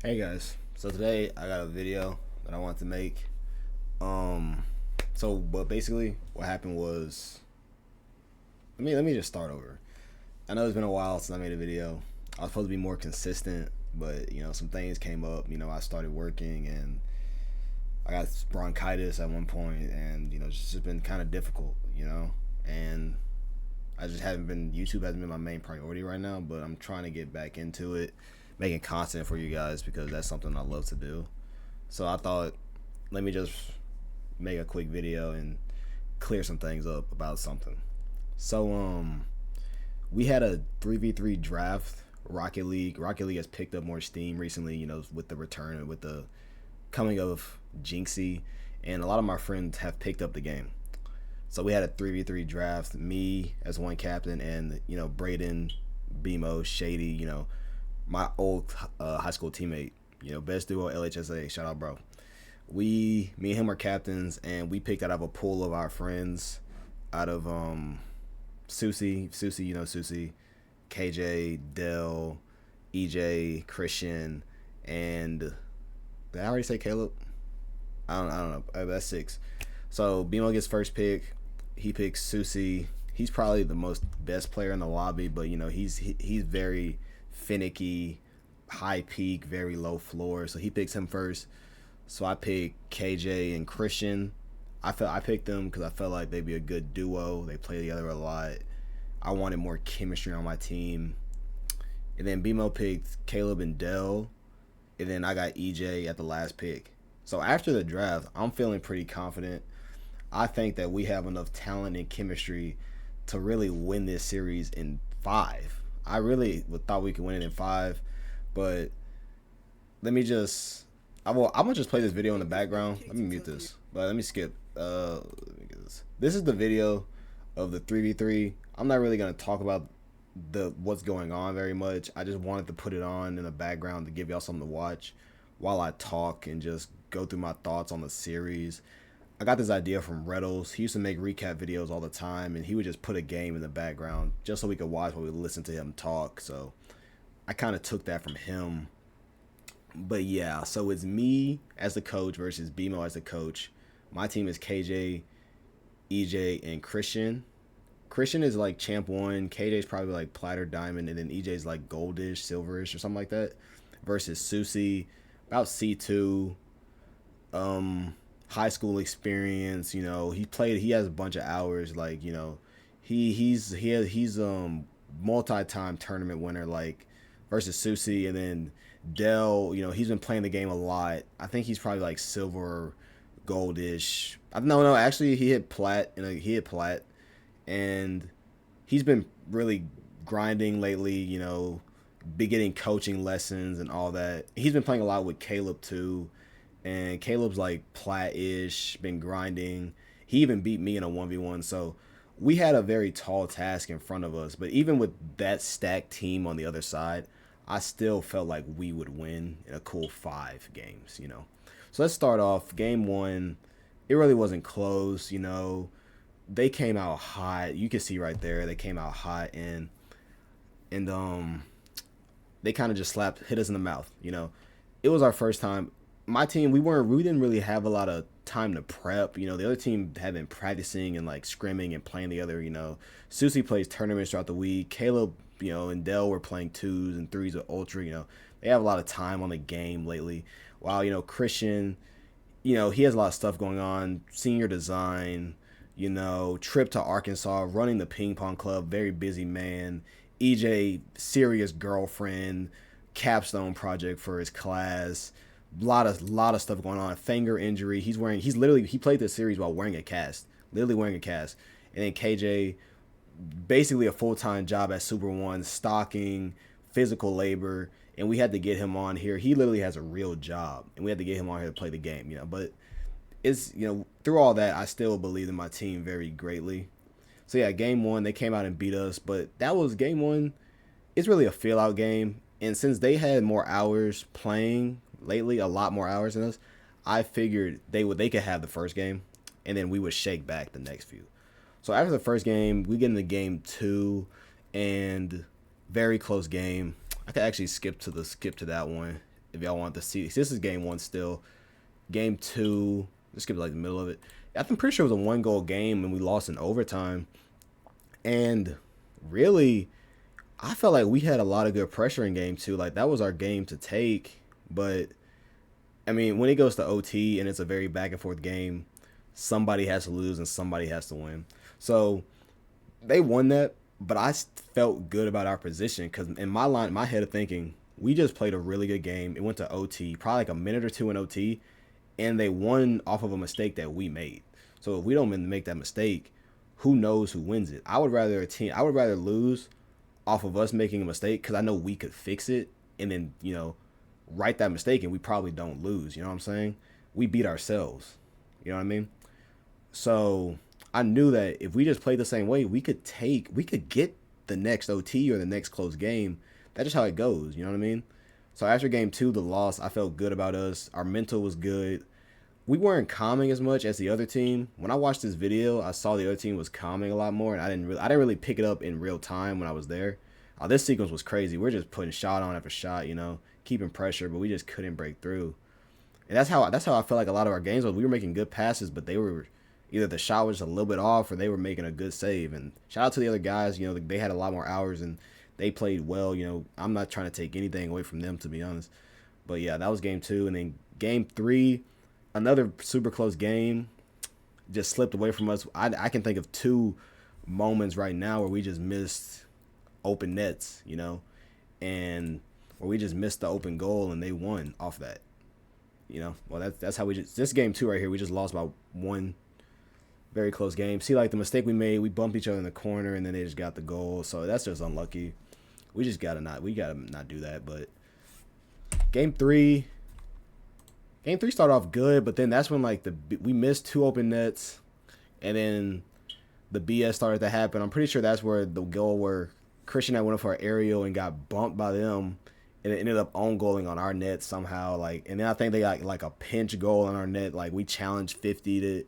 Hey guys, so today I got a video that I want to make. Um, but basically what happened was, let me just start over. I know it's been a while since I made a video. I was supposed to be more consistent, but some things came up. I started working and I got bronchitis at one point, and it's just been kind of difficult. And I just haven't been. YouTube hasn't been my main priority right now, but I'm trying to get back into it, making content for you guys because that's something I love to do. So I thought, let me just make a quick video and clear some things up about something. So we had a 3v3 draft. Rocket League. Rocket League has picked up more steam recently. With the return and with the coming of Jinxie, and a lot of my friends have picked up the game. So we had a 3v3 draft. Me as one captain, and Braden, BMO, Shady. My old high school teammate. Best duo LHSA. Shout out, bro. Me and him are captains, and we picked out of a pool of our friends, out of Susie, Susie, KJ, Dell, EJ, Christian, and did I already say Caleb? I don't know. That's six. So BMO gets first pick. He picks Susie. He's probably the most best player in the lobby, but he's very finicky, high peak, very low floor. So he picks him first. So I picked KJ and Christian. I picked them because I felt like they'd be a good duo. They play together a lot. I wanted more chemistry on my team. And then BMO picked Caleb and Dell. And then I got EJ at the last pick. So after the draft, I'm feeling pretty confident. I think that we have enough talent and chemistry to really win this series in five. I really thought we could win it in five, but let me just. I'm gonna just play this video in the background. Let me mute this, but let me skip. Let me get this. This is the video of the 3v3. I'm not really gonna talk about the what's going on very much. I just wanted to put it on in the background to give y'all something to watch while I talk and just go through my thoughts on the series. I got this idea from Reddles. He used to make recap videos all the time, and he would just put a game in the background just so we could watch while we listen to him talk. So I kind of took that from him. But yeah, so it's me as the coach versus BMO as the coach. My team is KJ, EJ, and Christian. Christian is like champ one. KJ's probably like platter diamond, and then EJ's like goldish, silverish, or something like that. Versus Susie, about C2. High school experience. He has a bunch of hours. Like he's multi-time tournament winner. Like versus Susie, and then Dell. He's been playing the game a lot. I think he's probably like silver, goldish. No, actually he hit plat. He hit plat, and he's been really grinding lately. Be getting coaching lessons and all that. He's been playing a lot with Caleb too, and Caleb's like plat-ish, been grinding. He even beat me in a 1v1. So we had a very tall task in front of us. But even with that stacked team on the other side, I still felt like we would win in a cool 5 games. So let's start off. Game one, it really wasn't close. They came out hot. You can see right there, they came out hot, and they kind of just hit us in the mouth. It was our first time. My team, we didn't really have a lot of time to prep. The other team had been practicing and like scrimming and playing together. Susie plays tournaments throughout the week. Caleb, and Dell were playing twos and threes with Ultra. They have a lot of time on the game lately. While Christian, he has a lot of stuff going on. Senior design, trip to Arkansas, running the ping pong club, very busy man. EJ, serious girlfriend, capstone project for his class. Lot of stuff going on. Finger injury. He played this series while wearing a cast. Literally wearing a cast. And then KJ, basically a full-time job at Super One, stocking, physical labor, and we had to get him on here. He literally has a real job, and we had to get him on here to play the game. But it's through all that, I still believe in my team very greatly. So yeah, game one, they came out and beat us, but that was game one. It's really a feel out game, and since they had more hours playing lately, a lot more hours than us, I figured they could have the first game, and then we would shake back the next few. So after the first game, we get into game two, and very close game. I could actually skip to that one. if y'all want to see. This is game one still. Game two, let's skip like the middle of it. I'm pretty sure it was a 1 goal game and we lost in overtime. And really, I felt like we had a lot of good pressure in game two. Like that was our game to take. But I mean, when it goes to OT and it's a very back and forth game, somebody has to lose and somebody has to win. So they won that, but I felt good about our position because in my head of thinking, we just played a really good game. It went to OT, probably like a minute or two in OT, and they won off of a mistake that we made. So if we don't make that mistake, who knows who wins it? I would rather lose off of us making a mistake because I know we could fix it and then right that mistake and we probably don't lose. You know what I'm saying? We beat ourselves. You know what I mean? So I knew that if we just played the same way, we could get the next OT or the next close game. That's just how it goes. You know what I mean? So after game two, the loss, I felt good about us. Our mental was good. We weren't calming as much as the other team. When I watched this video, I saw the other team was calming a lot more, and I didn't really pick it up in real time when I was there. This sequence was crazy. We're just putting shot on after shot, keeping pressure, but we just couldn't break through. And that's how I felt like a lot of our games was. We were making good passes, but they were either the shot was just a little bit off or they were making a good save. And shout out to the other guys. They had a lot more hours and they played well. I'm not trying to take anything away from them, to be honest. But yeah, that was game two. And then game three, another super close game, just slipped away from us. I can think of two moments right now where we just missed open nets, and where we just missed the open goal and they won off that. Well, that's how this game two right here, we just lost by one. Very close game. See, like the mistake we made, we bumped each other in the corner and then they just got the goal. So that's just unlucky. We gotta not do that. But game three started off good, but then that's when we missed 2 open nets, and then the BS started to happen. I'm pretty sure that's where the goal where Christian had went up for an aerial and got bumped by them, and it ended up own goaling on our net somehow. And then I think they got like a pinch goal on our net. Like we challenged 50'd it,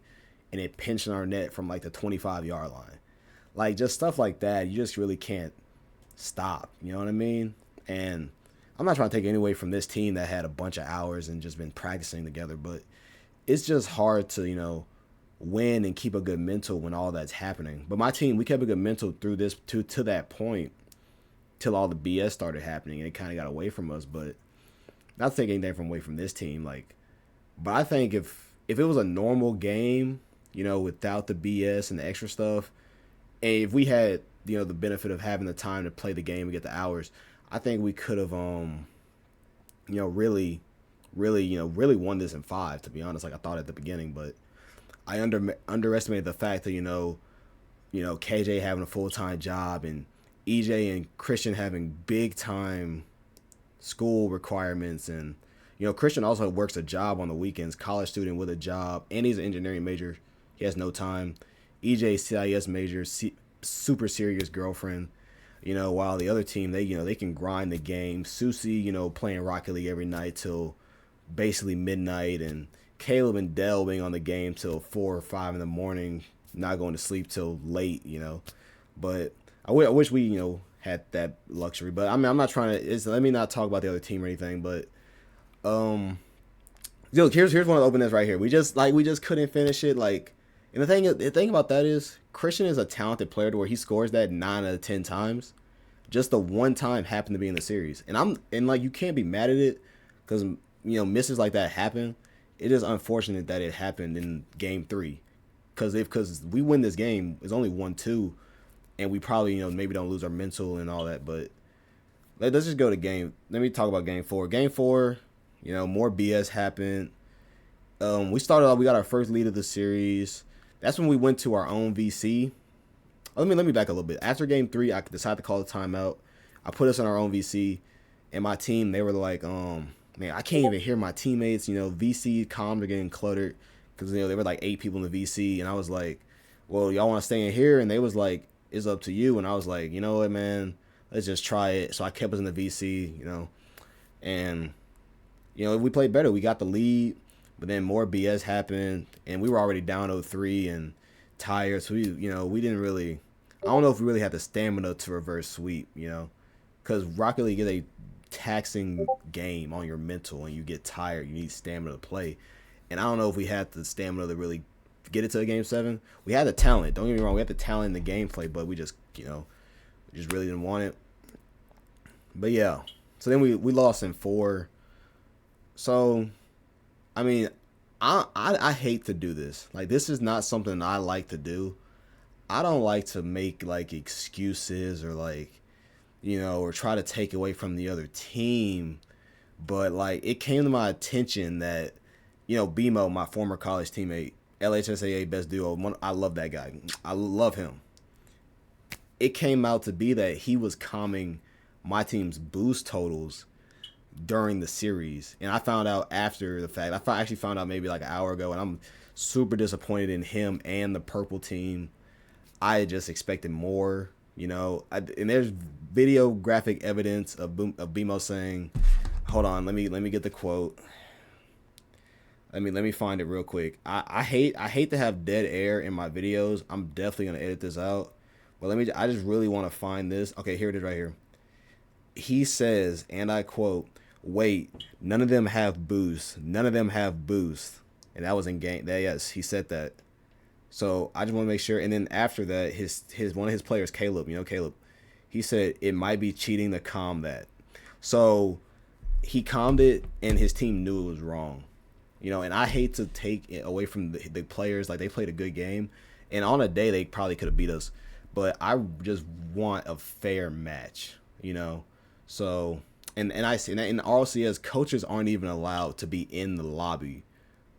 and it pinched on our net from like the 25-yard line. Like just stuff like that, you just really can't stop. You know what I mean? And I'm not trying to take any away from this team that had a bunch of hours and just been practicing together, but it's just hard to, win and keep a good mental when all that's happening. But my team, we kept a good mental through this to that point till all the BS started happening and it kind of got away from us. But not taking anything away from this team, but I think if it was a normal game, without the BS and the extra stuff, and if we had, the benefit of having the time to play the game and get the hours, I think we could have, really won this in 5, to be honest, like I thought at the beginning. But I underestimated the fact that, KJ having a full-time job and EJ and Christian having big-time school requirements. And, Christian also works a job on the weekends, college student with a job, and he's an engineering major. He has no time. EJ, CIS major, super serious girlfriend. While the other team, they can grind the game. Susie, playing Rocket League every night till basically midnight, and Caleb and Dell being on the game till 4 or 5 in the morning, not going to sleep till late. But I wish we, had that luxury. But I mean, I'm not trying to. Let me not talk about the other team or anything. But look, here's one of the open nets right here. We just couldn't finish it. And the thing about that is Christian is a talented player to where he scores that 9 out of 10 times. Just the one time happened to be in the series. And you can't be mad at it because, misses like that happen. It is unfortunate that it happened in game 3. Because we win this game, it's only 1-2, and we probably, maybe don't lose our mental and all that. But let's just go to game. Let me talk about game 4. Game 4, more BS happened. We started off, we got our first lead of the series. That's when we went to our own VC. Let me back a little bit. After game 3, I decided to call a timeout. I put us on our own VC, and my team, they were like, man, I can't even hear my teammates. VC comms are getting cluttered because there were like 8 people in the VC, and I was like, well, y'all want to stay in here? And they was like, it's up to you. And I was like, you know what, man, let's just try it. So I kept us in the VC, and we played better. We got the lead. But then more BS happened, and we were already down 0-3 and tired. So we didn't really. I don't know if we really had the stamina to reverse sweep, because Rocket League is a taxing game on your mental, and you get tired. You need stamina to play, and I don't know if we had the stamina to really get it to a game 7. We had the talent. Don't get me wrong. We had the talent in the gameplay, but we just we just really didn't want it. But yeah, so then we lost in 4. So, I mean, I hate to do this. Like, this is not something I like to do. I don't like to make like excuses or like, or try to take away from the other team. But like, it came to my attention that, BMO, my former college teammate, LHSAA best duo, I love that guy. I love him. It came out to be that he was calming my team's boost totals during the series, and I found out after the fact. Actually found out maybe like an hour ago, and I'm super disappointed in him and the purple team. I just expected more, and there's video graphic evidence of BMO saying, hold on, let me get the quote. Let me find it real quick. I hate to have dead air in my videos. I'm definitely gonna edit this out, but I just really want to find this. Okay, here it is right here. He says, and I quote, "Wait, none of them have boost. None of them have boost." And that was in game. Yes, he said that. So I just want to make sure. And then after that, his one of his players, Caleb, Caleb, he said it might be cheating to calm that. So he calmed it, and his team knew it was wrong. And I hate to take it away from the players. Like, they played a good game, and on a day they probably could have beat us, but I just want a fair match. So I see in RLCS, coaches aren't even allowed to be in the lobby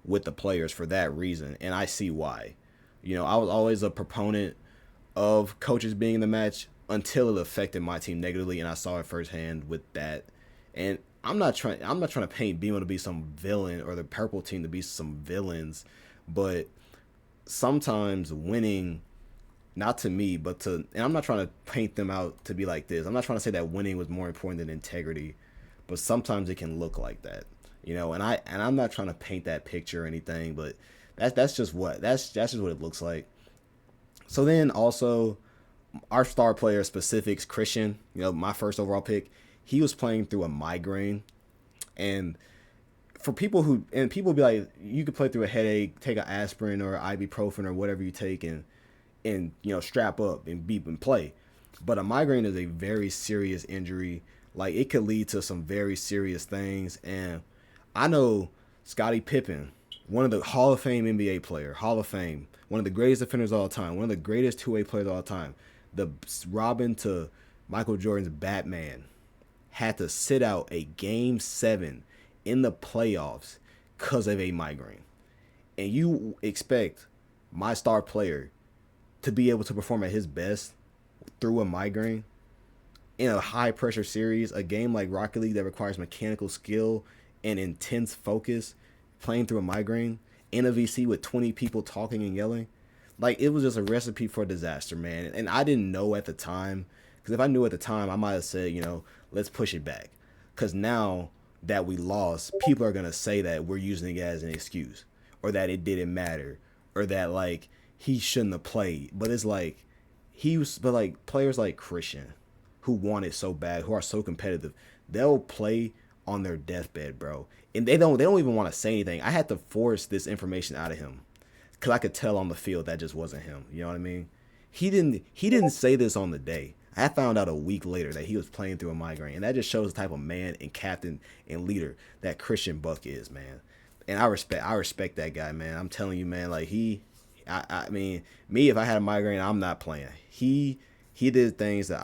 with the players for that reason, and I see why. I was always a proponent of coaches being in the match until it affected my team negatively, and I saw it firsthand with that. And I'm not trying to paint BMO to be some villain or the purple team to be some villains, but sometimes winning, not to me, but and I'm not trying to paint them out to be like this. I'm not trying to say that winning was more important than integrity, but sometimes it can look like that, And I'm not trying to paint that picture or anything, but that's just what it looks like. So then also, our star player specifics, Christian, my first overall pick, he was playing through a migraine, and for people be like, you could play through a headache, take an aspirin or ibuprofen or whatever you take, and strap up and play. But a migraine is a very serious injury. Like, it could lead to some very serious things. And I know Scottie Pippen, one of the Hall of Fame NBA player, Hall of Fame, one of the greatest defenders of all time, one of the greatest two-way players of all time, the Robin to Michael Jordan's Batman, had to sit out a game 7 in the playoffs because of a migraine. And you expect my star player to be able to perform at his best through a migraine in a high pressure series, a game like Rocket League that requires mechanical skill and intense focus, playing through a migraine in a VC with 20 people talking and yelling. Like, it was just a recipe for disaster, man. And I didn't know at the time, because if I knew at the time, I might have said, let's push it back. Because now that we lost, people are going to say that we're using it as an excuse, or that it didn't matter, or that, like, he shouldn't have played. But it's like, players like Christian, who want it so bad, who are so competitive, they'll play on their deathbed, bro. And they don't even want to say anything. I had to force this information out of him, because I could tell on the field that just wasn't him. You know what I mean? He didn't say this on the day. I found out a week later that he was playing through a migraine, and that just shows the type of man and captain and leader that Christian Buck is, man. And I respect that guy, man. I'm telling you, man. Like, I mean, me, if I had a migraine, I'm not playing. He did things that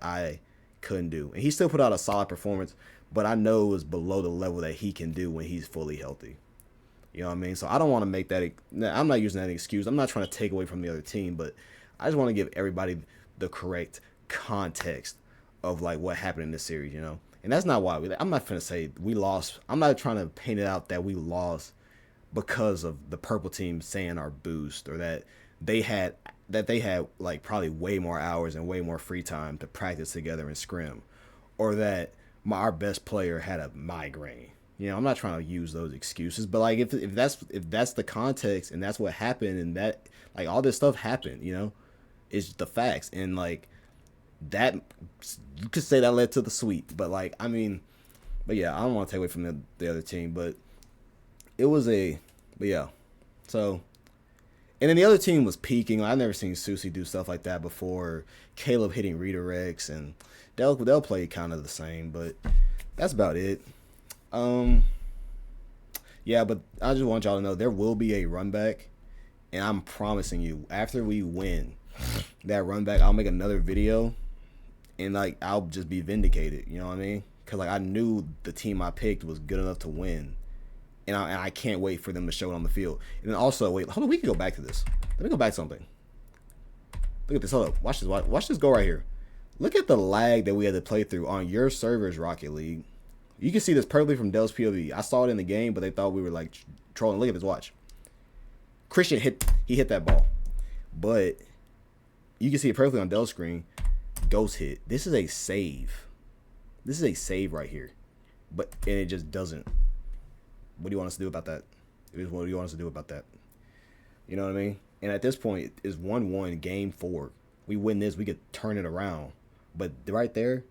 I couldn't do, and he still put out a solid performance. But I know it was below the level that he can do when he's fully healthy. You know what I mean? So I don't want to make that. I'm not using that excuse. I'm not trying to take away from the other team, but I just want to give everybody the correct context of like what happened in this series, And that's not why I'm not going to say we lost. I'm not trying to paint it out that we lost because of the purple team saying our boost, or that they had like probably way more hours and way more free time to practice together and scrim, or that our best player had a migraine. I'm not trying to use those excuses, but like if that's the context and that's what happened, and that like all this stuff happened, it's the facts, and like that, you could say that led to the sweep. But like, I mean, But yeah, I don't want to take away from the other team, but it was a, but yeah. So, and then the other team was peaking. I've never seen Susie do stuff like that before. Caleb hitting redirects, and they'll play kind of the same, but that's about it. Um, yeah, but I just want y'all to know there will be a run back, and I'm promising you, after we win that run back, I'll make another video, and like I'll just be vindicated. You know what I mean? Because like I knew the team I picked was good enough to win, and I can't wait for them to show it on the field. And then also, wait, hold on, we can go back to this. Let me go back to something. Look at this. Hold up. Watch this. Watch this go right here. Look at the lag that we had to play through on your servers, Rocket League. You can see this perfectly from Dell's POV. I saw it in the game, but they thought we were like trolling. Look at this. Watch. Christian hit that ball, but you can see it perfectly on Dell's screen. Ghost hit. This is a save. This is a save right here, and it just doesn't. What do you want us to do about that? What do you want us to do about that? You know what I mean? And at this point, it's 1-1, game 4. We win this, we could turn it around. But right there,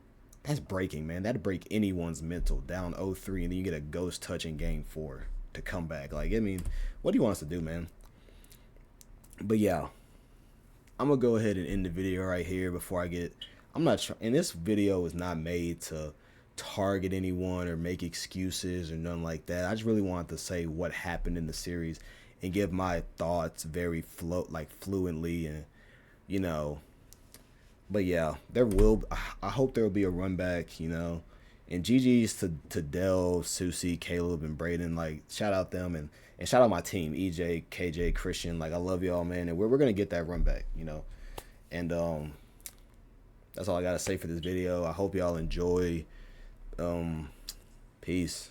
that's breaking, man. That'd break anyone's mental. Down 0-3, and then you get a ghost touch in game 4 to come back. Like, I mean, what do you want us to do, man? But yeah, I'm going to go ahead and end the video right here before I get... And this video is not made to target anyone or make excuses or nothing like that. I just really wanted to say what happened in the series and give my thoughts very fluently, and you know. But yeah, I hope there will be a run back, you know. And GG's to Dell, Susie, Caleb, and Braden. Like, shout out them, and shout out my team, EJ, KJ, Christian. Like, I love y'all, man, and we're gonna get that run back, you know. And that's all I gotta say for this video. I hope y'all enjoy. Peace.